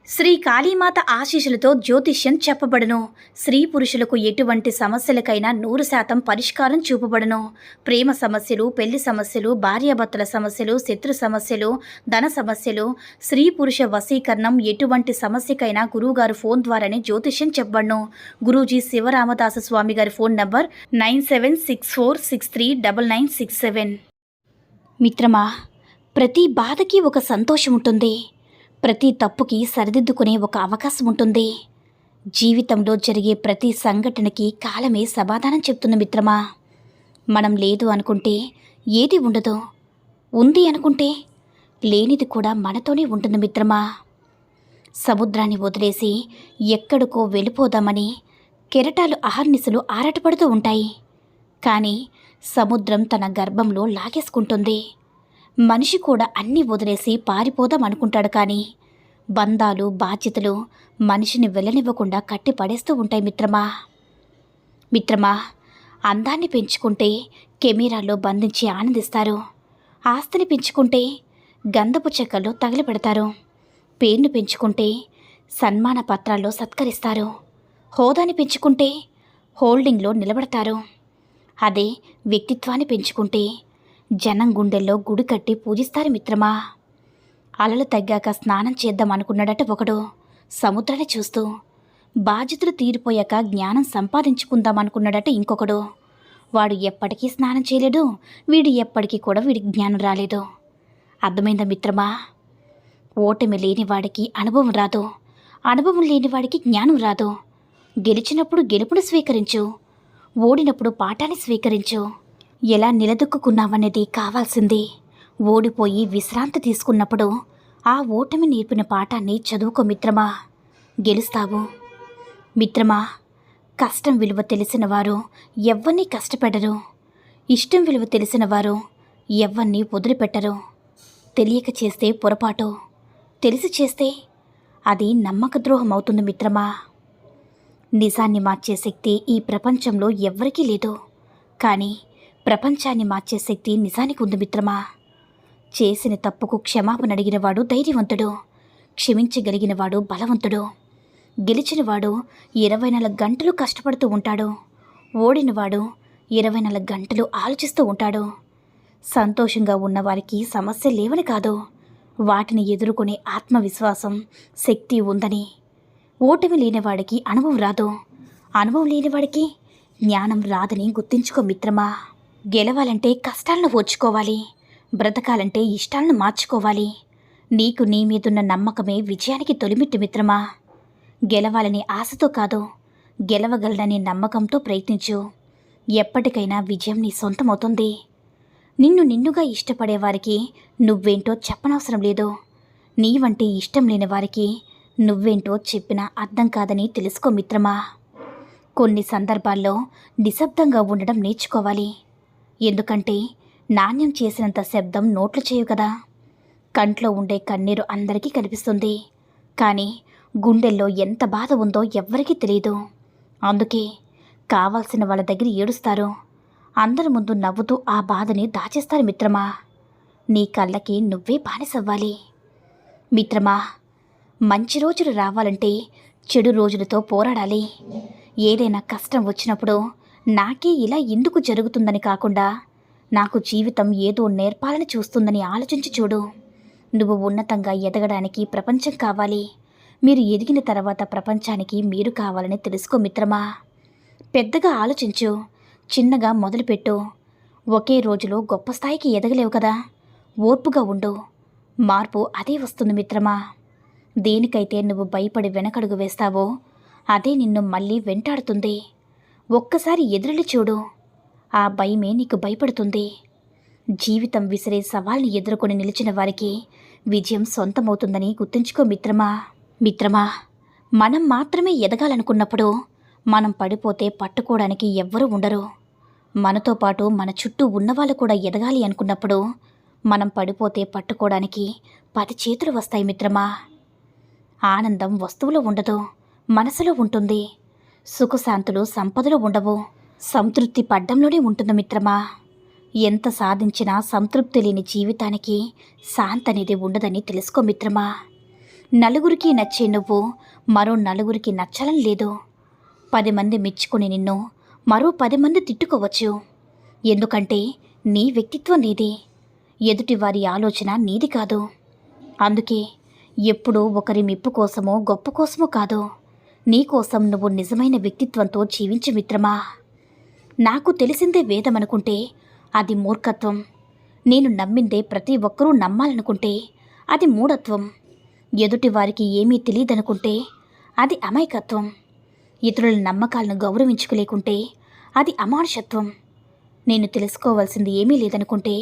శ్రీ కాళీమాత ఆశీస్సులతో జ్యోతిష్యం చెప్పబడును. స్త్రీ పురుషులకు ఎటువంటి సమస్యలకైనా 100% పరిష్కారం చూపబడును. ప్రేమ సమస్యలు, పెళ్లి సమస్యలు, భార్యాభర్తల సమస్యలు, శత్రు సమస్యలు, ధన సమస్యలు, స్త్రీ పురుష వశీకరణం, ఎటువంటి సమస్యకైనా గురువుగారు ఫోన్ ద్వారానే జ్యోతిష్యం చెప్పబడును. గురూజీ శివరామదాస స్వామి గారి ఫోన్ నంబర్ 9764639967. మిత్రమా, ప్రతి బాధకి ఒక సంతోషం ఉంటుంది. ప్రతి తప్పుకి సరిదిద్దుకునే ఒక అవకాశం ఉంటుంది. జీవితంలో జరిగే ప్రతి సంఘటనకి కాలమే సమాధానం చెప్తుంది మిత్రమా. మనం లేదు అనుకుంటే ఏది ఉండదు, ఉంది అనుకుంటే లేనిది కూడా మనతోనే ఉంటుంది మిత్రమా. సముద్రాన్ని వదిలేసి ఎక్కడికో వెళ్ళిపోదామని కెరటాలు అహర్నిశలు ఆరాటపడుతూ ఉంటాయి. కానీ సముద్రం తన గర్భంలో లాగేసుకుంటుంది. మనిషి కూడా అన్నీ వదిలేసి పారిపోదాం అనుకుంటాడు. కానీ బంధాలు, బాధ్యతలు మనిషిని వెళ్ళనివ్వకుండా కట్టి పడేస్తూ ఉంటాయి మిత్రమా. అందాన్ని పెంచుకుంటే కెమెరాల్లో బంధించి ఆనందిస్తారు. ఆస్తిని పెంచుకుంటే గంధపు చెక్కల్లో తగిలిపెడతారు. పేరును పెంచుకుంటే సన్మాన పత్రాల్లో సత్కరిస్తారు. హోదాని పెంచుకుంటే హోల్డింగ్లో నిలబడతారు. అదే వ్యక్తిత్వాన్ని పెంచుకుంటే జనం గుండెల్లో గుడి కట్టి పూజిస్తారు మిత్రమా. అలలు తగ్గాక స్నానం చేద్దాం అనుకున్నాడట ఒకడు సముద్రాన్ని చూస్తూ. బాధ్యతలు తీరిపోయాక జ్ఞానం సంపాదించుకుందాం అనుకున్నాడట ఇంకొకడు. వాడు ఎప్పటికీ స్నానం చేయలేడు, వీడు ఎప్పటికీ కూడా వీడికి జ్ఞానం రాలేదు. అర్థమైందా మిత్రమా? ఓటమి లేనివాడికి అనుభవం రాదు, అనుభవం లేనివాడికి జ్ఞానం రాదు. గెలిచినప్పుడు గెలుపును స్వీకరించు, ఓడినప్పుడు పాఠాన్ని స్వీకరించు. ఎలా నిలదొక్కున్నావనేది కావాల్సింది. ఓడిపోయి విశ్రాంతి తీసుకున్నప్పుడు ఆ ఓటమి నేర్పిన పాఠాన్ని చదువుకో మిత్రమా, గెలుస్తావు. మిత్రమా, కష్టం విలువ తెలిసిన వారు ఎవ్వరినీ కష్టపెట్టరు. ఇష్టం విలువ తెలిసిన వారు ఎవ్వరినీ వదిలిపెట్టరు. తెలియక చేస్తే పొరపాటు, తెలిసి చేస్తే అది నమ్మక ద్రోహం అవుతుంది మిత్రమా. నిజాన్ని మార్చే శక్తి ఈ ప్రపంచంలో ఎవ్వరికీ లేదు. కానీ ప్రపంచాన్ని మార్చే శక్తి నిజానికి ఉంది మిత్రమా. చేసిన తప్పుకు క్షమాపణ అడిగినవాడు ధైర్యవంతుడు, క్షమించగలిగినవాడు బలవంతుడు. గెలిచినవాడు 24 గంటలు కష్టపడుతూ ఉంటాడు, ఓడినవాడు 24 గంటలు ఆలోచిస్తూ ఉంటాడు. సంతోషంగా ఉన్నవారికి సమస్య లేవని కాదు, వాటిని ఎదుర్కొనే ఆత్మవిశ్వాసం, శక్తి ఉందని. ఓటమి లేనివాడికి అనుభవం రాదు, అనుభవం లేనివాడికి జ్ఞానం రాదని గుర్తించుకో మిత్రమా. గెలవాలంటే కష్టాలను ఓర్చుకోవాలి, బ్రతకాలంటే ఇష్టాలను మార్చుకోవాలి. నీకు నీ మీదున్న నమ్మకమే విజయానికి తొలిమిట్టు మిత్రమా. గెలవాలని ఆశతో కాదు, గెలవగలనని నమ్మకంతో ప్రయత్నించు. ఎప్పటికైనా విజయం నీ సొంతమవుతుంది. నిన్నుగా ఇష్టపడేవారికి నువ్వేంటో చెప్పనవసరం లేదు. నీవంటే ఇష్టం లేని వారికి నువ్వేంటో చెప్పినా అర్థం కాదని తెలుసుకో మిత్రమా. కొన్ని సందర్భాల్లో నిశ్శబ్దంగా ఉండడం నేర్చుకోవాలి. ఎందుకంటే నాణ్యం చేసినంత శబ్దం నోట్లు చేయు కదా. కంట్లో ఉండే కన్నీరు అందరికీ కనిపిస్తుంది, కానీ గుండెల్లో ఎంత బాధ ఉందో ఎవ్వరికీ తెలియదు. అందుకే కావాల్సిన వాళ్ళ దగ్గర ఏడుస్తారు, అందరి ముందు నవ్వుతూ ఆ బాధని దాచేస్తారు మిత్రమా. నీ కళ్ళకి నువ్వే బానిసవ్వాలి మిత్రమా. మంచి రోజులు రావాలంటే చెడు రోజులతో పోరాడాలి. ఏదైనా కష్టం వచ్చినప్పుడు నాకే ఇలా ఎందుకు జరుగుతుందని కాకుండా నాకు జీవితం ఏదో నేర్పాలని చూస్తుందని ఆలోచించి చూడు. నువ్వు ఉన్నతంగా ఎదగడానికి ప్రపంచం కావాలి. మీరు ఎదిగిన తర్వాత ప్రపంచానికి మీరు కావాలని తెలుసుకో మిత్రమా. పెద్దగా ఆలోచించు, చిన్నగా మొదలుపెట్టు. ఒకే రోజులో గొప్ప స్థాయికి ఎదగలేవు కదా. ఓర్పుగా ఉండు, మార్పు అదే వస్తుంది మిత్రమా. దేనికైతే నువ్వు భయపడి వెనకడుగు వేస్తావో అదే నిన్ను మళ్ళీ వెంటాడుతుంది. ఒక్కసారి ఎదురెళ్ళి చూడు, ఆ భయమే నీకు భయపడుతుంది. జీవితం విసిరే సవాల్ని ఎదుర్కొని నిలిచిన వారికి విజయం సొంతమవుతుందని గుర్తుంచుకో మిత్రమా. మనం మాత్రమే ఎదగాలనుకున్నప్పుడు మనం పడిపోతే పట్టుకోవడానికి ఎవ్వరూ ఉండరు. మనతో పాటు మన చుట్టూ ఉన్నవాళ్ళు కూడా ఎదగాలి అనుకున్నప్పుడు మనం పడిపోతే పట్టుకోవడానికి 10 చేతులు వస్తాయి మిత్రమా. ఆనందం వస్తువులో ఉండదు, మనసులో ఉంటుంది. సుఖశాంతులు సంపదలో ఉండవు, సంతృప్తి పడ్డంలోనే ఉంటుంది మిత్రమా. ఎంత సాధించినా సంతృప్తి లేని జీవితానికి శాంతి అనేది ఉండదని తెలుసుకో మిత్రమా. నలుగురికి నచ్చే నువ్వు మరో నలుగురికి నచ్చడం లేదు. 10 మంది మెచ్చుకుని నిన్ను మరో 10 మంది తిట్టుకోవచ్చు. ఎందుకంటే నీ వ్యక్తిత్వం నీది, ఎదుటివారి ఆలోచన నీది కాదు. అందుకే ఎప్పుడూ ఒకరి మెప్పు కోసమో గొప్ప కోసమో కాదు, నీకోసం నువ్వు నిజమైన వ్యక్తిత్వంతో జీవించు మిత్రమా. నాకు తెలిసిందే వేదమనుకుంటే అది మూర్ఖత్వం. నేను నమ్మిందే ప్రతి ఒక్కరూ నమ్మాలనుకుంటే అది మూఢత్వం. ఎదుటివారికి ఏమీ తెలియదనుకుంటే అది అమాయకత్వం. ఇతరుల నమ్మకాలను గౌరవించుకోలేకుంటే అది అమానుషత్వం. నేను తెలుసుకోవాల్సింది ఏమీ లేదనుకుంటే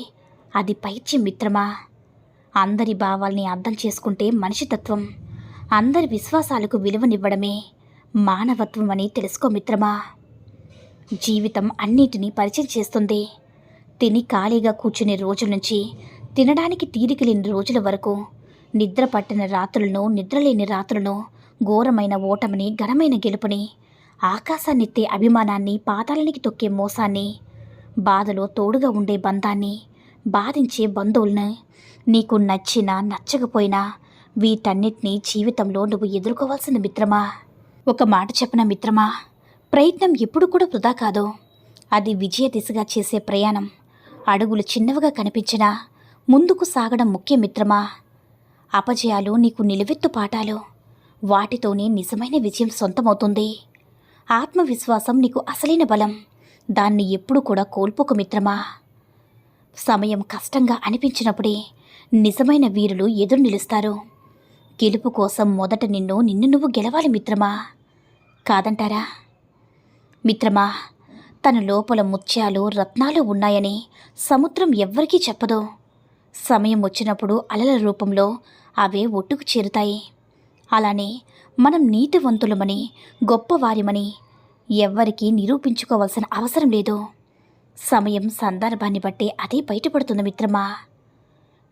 అది పైత్యం మిత్రమా. అందరి భావాల్ని అర్థం చేసుకుంటే మనిషితత్వం, అందరి విశ్వాసాలకు విలువనివ్వడమే మానవత్వం అని తెలుసుకో మిత్రమా. జీవితం అన్నిటినీ పరిచయం చేస్తుంది. తిని ఖాళీగా కూర్చునే రోజుల నుంచి తినడానికి తీరిక లేని రోజుల వరకు, నిద్ర పట్టిన రాత్రులను, నిద్రలేని రాత్రులను, ఘోరమైన ఓటమిని, ఘనమైన గెలుపుని, ఆకాశాన్నెత్తే అభిమానాన్ని, పాతాళానికి తొక్కే మోసాన్ని, బాధలో తోడుగా ఉండే బంధాన్ని, బాధించే బంధువులను, నీకు నచ్చినా నచ్చకపోయినా వీటన్నిటినీ జీవితంలో నువ్వు ఎదుర్కోవాల్సింది మిత్రమా. ఒక మాట చెప్పన మిత్రమా, ప్రయత్నం ఎప్పుడు కూడా వృధా కాదు. అది విజయ దిశగా చేసే ప్రయాణం. అడుగులు చిన్నవిగా కనిపించినా ముందుకు సాగడం ముఖ్య మిత్రమా. అపజయాలు నీకు నిలువెత్తు పాఠాలు. వాటితోనే నిజమైన విజయం సొంతమవుతుంది. ఆత్మవిశ్వాసం నీకు అసలైన బలం. దాన్ని ఎప్పుడు కూడా కోల్పోకు మిత్రమా. సమయం కష్టంగా అనిపించినప్పుడే నిజమైన వీరులు ఎదురు నిలుస్తారు. గెలుపు కోసం మొదట నిన్ను నువ్వు గెలవాలి మిత్రమా, కాదంటారా? మిత్రమా, తన లోపల ముత్యాలు, రత్నాలు ఉన్నాయని సముద్రం ఎవ్వరికీ చెప్పదు. సమయం వచ్చినప్పుడు అలల రూపంలో అవే ఒట్టుకు చేరుతాయి. అలానే మనం నీతివంతులమని, గొప్పవారిమని ఎవ్వరికీ నిరూపించుకోవాల్సిన అవసరం లేదు. సమయం, సందర్భాన్ని బట్టి అదే బయటపడుతుంది మిత్రమా.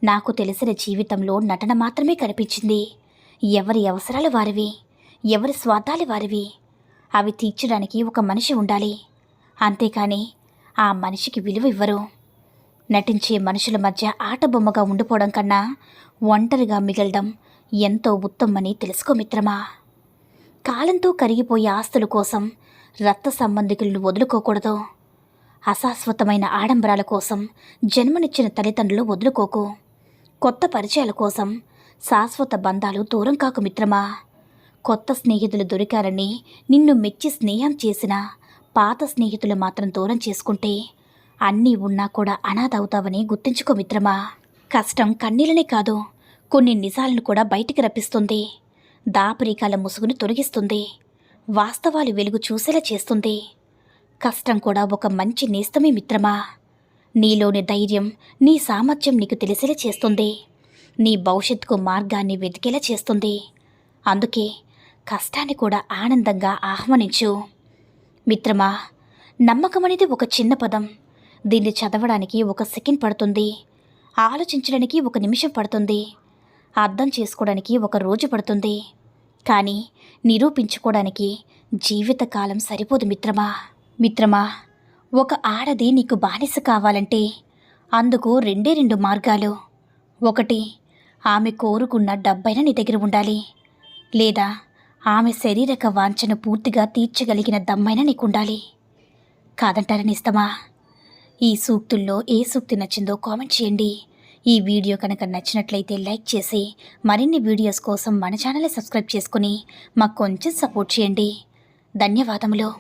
నాకు తెలిసిన జీవితంలో నటన మాత్రమే కనిపించింది. ఎవరి అవసరాలు వారివి, ఎవరి స్వార్థాలు వారివి. అవి తీర్చడానికి ఒక మనిషి ఉండాలి, అంతేకాని ఆ మనిషికి విలువ ఇవ్వరు. నటించే మనుషుల మధ్య ఆటబొమ్మగా ఉండిపోవడం కన్నా ఒంటరిగా మిగలడం ఎంతో ఉత్తమని తెలుసుకో మిత్రమా. కాలంతో కరిగిపోయే ఆస్తుల కోసం రక్త సంబంధికులను వదులుకోకూడదు. అశాశ్వతమైన ఆడంబరాల కోసం జన్మనిచ్చిన తల్లిదండ్రులు వదులుకోకు. కొత్త పరిచయాల కోసం శాశ్వత బంధాలు దూరం కాకు మిత్రమా. కొత్త స్నేహితులు దొరికారని నిన్ను మెచ్చి స్నేహం చేసిన పాత స్నేహితులు మాత్రం దూరం చేసుకుంటే అన్నీ ఉన్నా కూడా అనాథ అవుతావని గుర్తుంచుకో మిత్రమా. కష్టం కన్నీళ్ళనే కాదు, కొన్ని నిజాలను కూడా బయటికి రప్పిస్తుంది. దాపరికాల ముసుగును తొలగిస్తుంది. వాస్తవాలు వెలుగు చూసేలా చేస్తుంది. కష్టం కూడా ఒక మంచి నేస్తమే మిత్రమా. నీలోని ధైర్యం, నీ సామర్థ్యం నీకు తెలిసేలా చేస్తుంది. నీ భవిష్యత్తుకు మార్గాన్ని వెతికేలా చేస్తుంది. అందుకే కష్టాన్ని కూడా ఆనందంగా ఆహ్వానించు మిత్రమా. నమ్మకం అనేది ఒక చిన్న పదం. దీన్ని చదవడానికి 1 సెకండ్ పడుతుంది, ఆలోచించడానికి 1 నిమిషం పడుతుంది, అర్థం చేసుకోవడానికి 1 రోజు పడుతుంది. కానీ నిరూపించుకోవడానికి జీవితకాలం సరిపోదు మిత్రమా. మిత్రమా, ఒక ఆడది నీకు బానిస కావాలంటే అందుకు 2 మార్గాలు. 1, ఆమె కోరుకున్న డబ్బైనా నీ దగ్గర ఉండాలి, లేదా ఆమె శరీరక వాంఛను పూర్తిగా తీర్చగలిగిన దమ్మైనా నీకుండాలి. కాదంటారా నేస్తమా? ఈ సూక్తుల్లో ఏ సూక్తి నచ్చిందో కామెంట్ చేయండి. ఈ వీడియో కనుక నచ్చినట్లయితే లైక్ చేసి మరిన్ని వీడియోస్ కోసం మన ఛానల్ని సబ్స్క్రైబ్ చేసుకుని మాకు కొంచెం సపోర్ట్ చేయండి. ధన్యవాదములు.